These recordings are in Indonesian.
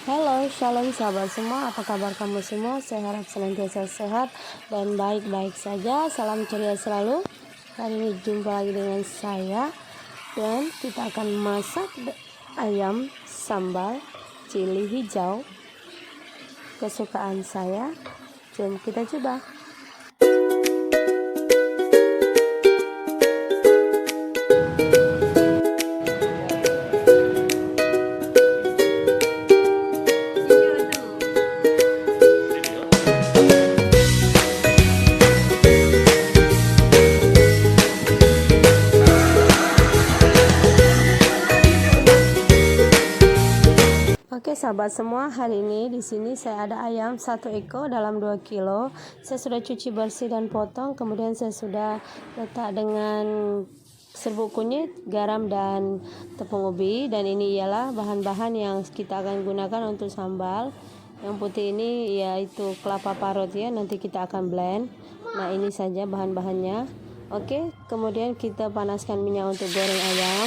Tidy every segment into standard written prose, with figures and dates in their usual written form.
Halo, shalom sahabat semua, apa kabar kamu semua? Saya harap senantiasa sehat dan baik-baik saja. Salam ceria selalu. Hari ini jumpa lagi dengan saya dan kita akan masak ayam sambal cili hijau kesukaan saya. Jom kita coba. Oke sahabat semua, hari ini di sini saya ada ayam 1 ekor dalam 2 kilo. Saya sudah cuci bersih dan potong, kemudian saya sudah letak dengan serbuk kunyit, garam dan tepung ubi, dan ini ialah bahan-bahan yang kita akan gunakan untuk sambal. Yang putih ini yaitu kelapa parut ya, nanti kita akan blend. Nah, ini saja bahan-bahannya. Oke, kemudian kita panaskan minyak untuk goreng ayam.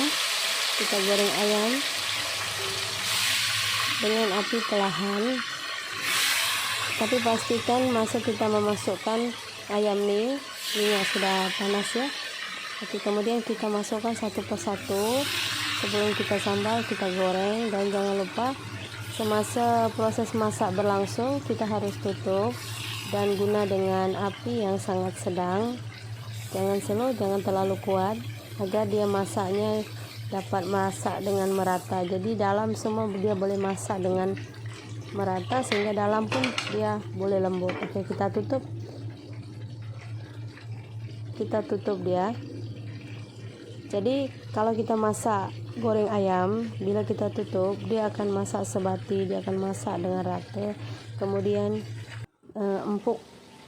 Kita goreng ayam dengan api perlahan, tapi pastikan masa kita memasukkan ayam nih minyak sudah panas ya. Oke, kemudian kita masukkan satu persatu. Sebelum kita sambal, kita goreng, dan jangan lupa semasa proses masak berlangsung kita harus tutup dan guna dengan api yang sangat sedang, jangan slow, jangan terlalu kuat, agar dia masaknya dapat masak dengan merata. Jadi dalam semua dia boleh masak dengan merata, sehingga dalam pun dia boleh lembut. Oke, kita tutup dia. Jadi kalau kita masak goreng ayam, bila kita tutup dia akan masak sebati, dia akan masak dengan rata, kemudian empuk.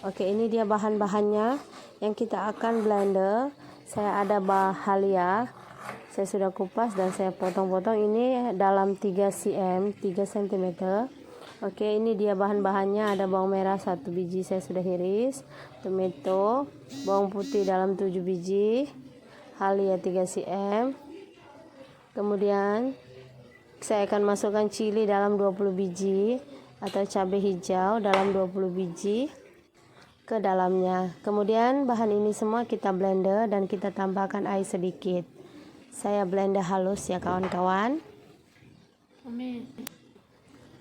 Oke, ini dia bahan-bahannya yang kita akan blender. Saya ada bahalia, saya sudah kupas dan saya potong-potong ini dalam 3 cm. Oke, ini dia bahan-bahannya. Ada bawang merah 1 biji, saya sudah iris, tomato, bawang putih dalam 7 biji, halia 3 cm. Kemudian saya akan masukkan cili dalam 20 biji atau cabai hijau dalam 20 biji ke dalamnya. Kemudian bahan ini semua kita blender dan kita tambahkan air sedikit. Saya blender halus ya kawan-kawan. Amin.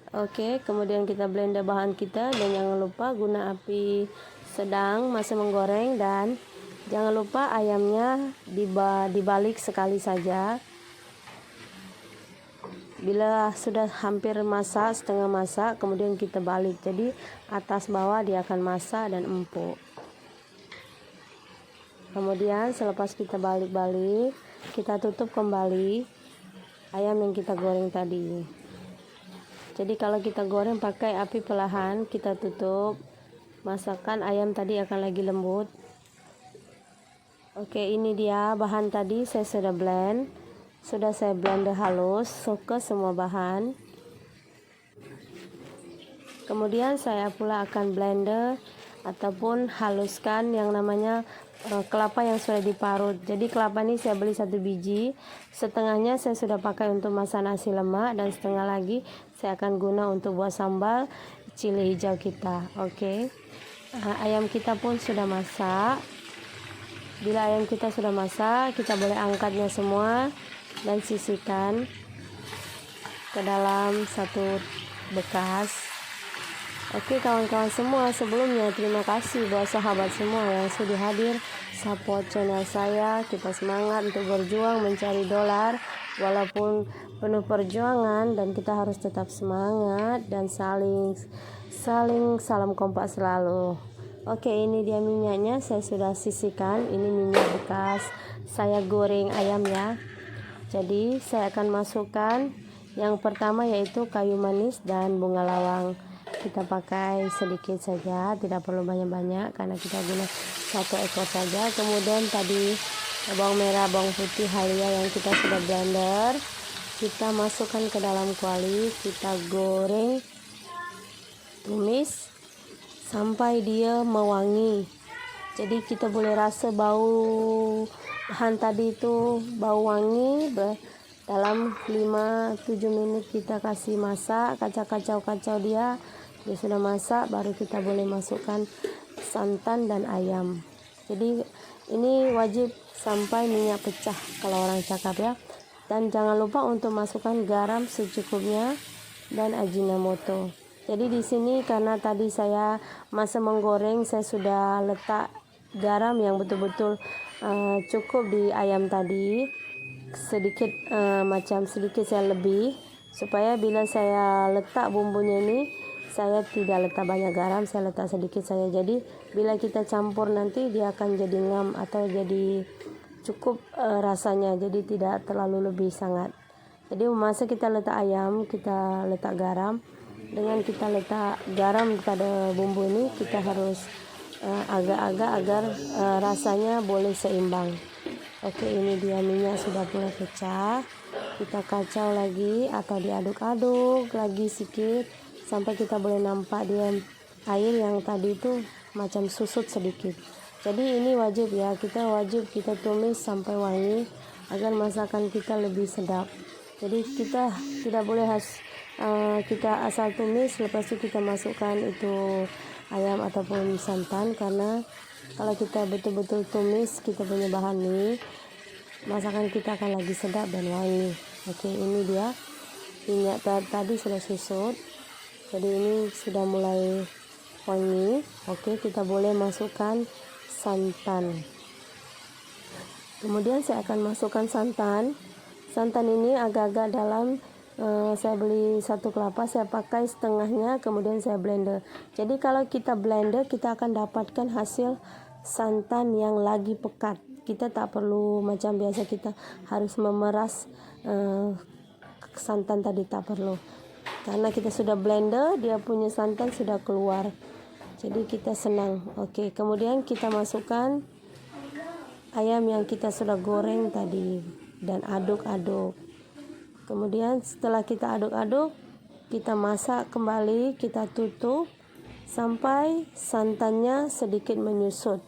Oke, kemudian kita blender bahan kita, dan jangan lupa guna api sedang masa menggoreng, dan jangan lupa ayamnya dibalik sekali saja. Bila sudah hampir masak, setengah masak, kemudian kita balik. Jadi atas bawah dia akan masak dan empuk. Kemudian selepas kita balik-balik, kita tutup kembali ayam yang kita goreng tadi. Jadi kalau kita goreng pakai api perlahan, kita tutup, masakan ayam tadi akan lagi lembut. Oke, ini dia bahan tadi saya sudah blend. Sudah saya blender halus ke semua bahan. Kemudian saya pula akan blender ataupun haluskan yang namanya kelapa yang sudah diparut. Jadi kelapa ini saya beli 1 biji, setengahnya saya sudah pakai untuk masak nasi lemak, dan setengah lagi saya akan guna untuk buat sambal cili hijau kita. Oke, ayam kita pun sudah masak. Bila ayam kita sudah masak, kita boleh angkatnya semua dan sisihkan ke dalam satu bekas. Oke kawan-kawan semua, sebelumnya terima kasih buat sahabat semua yang sudah hadir support channel saya. Kita semangat untuk berjuang mencari dolar walaupun penuh perjuangan, dan kita harus tetap semangat dan saling salam kompak selalu. Oke, ini dia minyaknya, saya sudah sisihkan. Ini minyak bekas saya goreng ayam ya. Jadi saya akan masukkan yang pertama yaitu kayu manis dan bunga lawang. Kita pakai sedikit saja, tidak perlu banyak-banyak karena kita guna 1 ekor saja. Kemudian tadi bawang merah, bawang putih, halia yang kita sudah blender, kita masukkan ke dalam kuali. Kita goreng, tumis sampai dia mewangi. Jadi kita boleh rasa bau bahan tadi itu bau wangi, dalam 5-7 menit kita kasih masak, kacau dia sudah masak, baru kita boleh masukkan santan dan ayam. Jadi ini wajib sampai minyak pecah kalau orang cakap ya. Dan jangan lupa untuk masukkan garam secukupnya dan ajinomoto. Jadi di sini karena tadi saya masa menggoreng, saya sudah letak garam yang betul-betul cukup di ayam tadi. Sedikit sedikit saya lebih, supaya bila saya letak bumbunya ini saya tidak letak banyak garam, saya letak sedikit saja. Jadi bila kita campur nanti dia akan jadi ngam atau jadi cukup rasanya, jadi tidak terlalu lebih sangat. Jadi masa kita letak ayam, kita letak garam. Dengan kita letak garam pada bumbu ini, kita harus agak-agak agar rasanya boleh seimbang. Oke, ini dia minyak sudah mulai pecah. Kita kacau lagi atau diaduk-aduk lagi sedikit sampai kita boleh nampak dia air yang tadi itu macam susut sedikit. Jadi ini wajib ya, kita tumis sampai wangi agar masakan kita lebih sedap. Jadi kita tidak boleh kita asal tumis lepas itu kita masukkan itu ayam ataupun santan, karena kalau kita betul-betul tumis kita punya bahan ini, masakan kita akan lagi sedap dan wangi. Oke, ini dia minyak tadi sudah susut, jadi ini sudah mulai wangi. Oke, kita boleh masukkan santan. Kemudian saya akan masukkan santan. Santan ini agak-agak dalam. Saya beli 1 kelapa, saya pakai setengahnya, kemudian saya blender. Jadi kalau kita blender, kita akan dapatkan hasil santan yang lagi pekat. Kita tak perlu macam biasa kita harus memeras santan tadi, tak perlu. Karena kita sudah blender, dia punya santan sudah keluar. Jadi kita senang. Oke, kemudian kita masukkan ayam yang kita sudah goreng tadi dan aduk-aduk. Kemudian setelah kita aduk-aduk, kita masak kembali, kita tutup sampai santannya sedikit menyusut.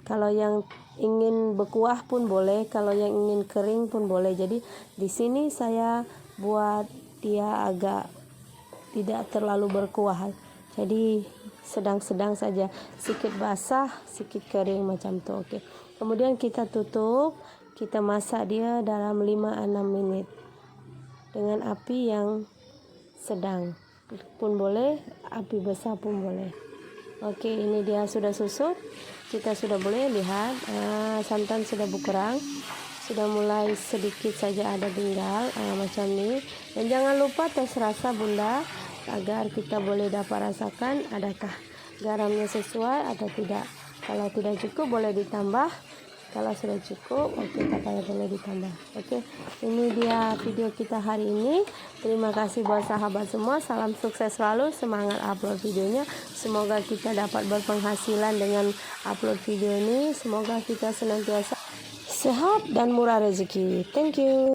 Kalau yang ingin berkuah pun boleh, kalau yang ingin kering pun boleh. Jadi di sini saya buat dia agak tidak terlalu berkuah. Jadi sedang-sedang saja, sedikit basah, sedikit kering macam tu. Oke. Kemudian kita tutup, kita masak dia dalam 5-6 menit dengan api yang sedang pun boleh, api besar pun boleh. Oke, ini dia sudah susut. Kita sudah boleh lihat santan sudah berkurang, sudah mulai sedikit saja ada tinggal macam ni. Dan jangan lupa tes rasa bunda, agar kita boleh dapat rasakan adakah garamnya sesuai atau tidak. Kalau tidak cukup boleh ditambah, kalau sudah cukup oke, tak payah boleh ditambah. Oke, ini dia video kita hari ini. Terima kasih buat sahabat semua, salam sukses selalu, semangat upload videonya. Semoga kita dapat berpenghasilan dengan upload video ini. Semoga kita senantiasa sehat dan murah rezeki. Thank you.